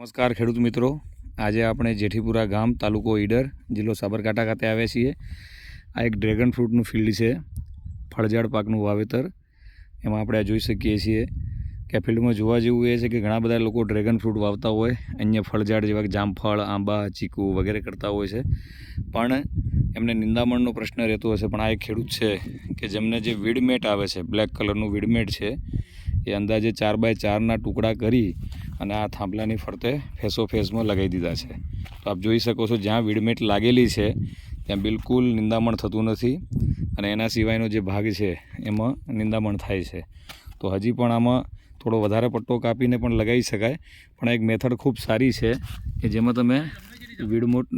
નમસ્કાર ખેડૂત મિત્રો, આજે આપણે જેઠીપુરા ગામ તાલુકો ઈડર જિલ્લો સાબરકાંઠા ખાતે આવ્યા છીએ। આ એક ડ્રેગન ફ્રૂટનું ફિલ્ડ છે, ફળઝાડ પાકનું વાવેતર। એમાં આપણે જોઈ શકીએ છીએ કે આ ફિલ્ડમાં જોવા જેવું એ છે કે ઘણા બધા લોકો ડ્રેગન ફ્રૂટ વાવતા હોય, અન્ય ફળઝાડ જેવા કે જામફળ, આંબા, ચીકુ વગેરે કરતા હોય છે, પણ એમને નિંદામણનો પ્રશ્ન રહેતો હશે। પણ આ એક ખેડૂત છે કે જેમને જે વીડમેટ આવે છે, બ્લેક કલરનું વીડમેટ છે, એ અંદાજે 4x4ના ટુકડા કરી અને આ થાંભલાની ફરતે ફેસમાં લગાવી દીધા છે। તો આપ જોઈ શકો છો, જ્યાં વીડમેટ લાગેલી છે ત્યાં બિલકુલ નિંદામણ થતું નથી અને એના સિવાયનો જે ભાગ છે એમાં નિંદામણ થાય છે। તો હજી પણ આમાં થોડો વધારે પટ્ટો કાપીને પણ લગાવી શકાય, પણ એક મેથડ ખૂબ સારી છે કે જેમાં તમે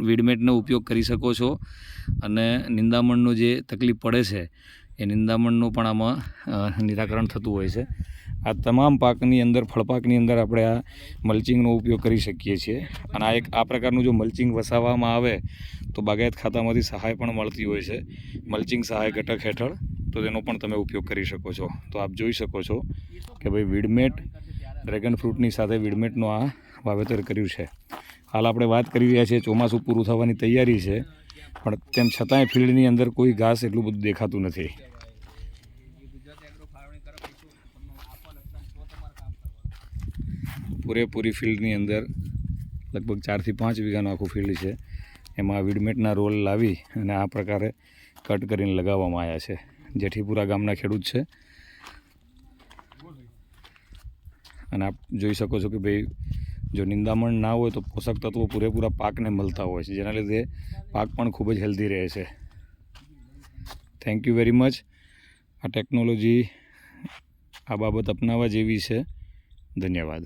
વીડમેટનો ઉપયોગ કરી શકો છો અને નિંદામણનો જે તકલીફ પડે છે એ નિંદામણનું પણ આમાં નિરાકરણ થતું હોય છે। આ તમામ પાકની અંદર, ફળપાકની અંદર આપણે આ મલ્ચિંગનો ઉપયોગ કરી શકીએ છીએ અને આ પ્રકારનું જો મલ્ચિંગ વસાવવામાં આવે તો બાગાયત ખાતામાંથી સહાય પણ મળતી હોય છે, મલ્ચિંગ સહાય ઘટક હેઠળ, તો તેનો પણ તમે ઉપયોગ કરી શકો છો। તો આપ જોઈ શકો છો કે ભાઈ વીડમેટ, ડ્રેગન ફ્રૂટની સાથે વીડમેટનું આ વાવેતર કર્યું છે। હાલ આપણે વાત કરી રહ્યા છીએ, ચોમાસું પૂરું થવાની તૈયારી છે, પણ તેમ છતાંય ફિલ્ડની અંદર કોઈ ઘાસ એટલું બધું દેખાતું નથી। પૂરેપૂરી ફિલ્ડની અંદર લગભગ 4 થી 5 વીઘાનું આખું ફિલ્ડ છે, એમાં વીડમેટના રોલ લાવી અને આ પ્રકારે કટ કરીને લગાવવામાં આવ્યા છે। જેઠીપુરા ગામના ખેડૂત છે અને આપ જોઈ શકો છો કે ભાઈ જો નિંદામણ ના હોય તો પોષક તત્વો પૂરેપૂરા પાકને મળતા હોય છે, જેના લીધે પાક પણ ખૂબ જ હેલ્ધી રહે છે। Thank you very much. આ ટેકનોલોજી, આ બાબત અપનાવવા જેવી છે। ધન્યવાદ।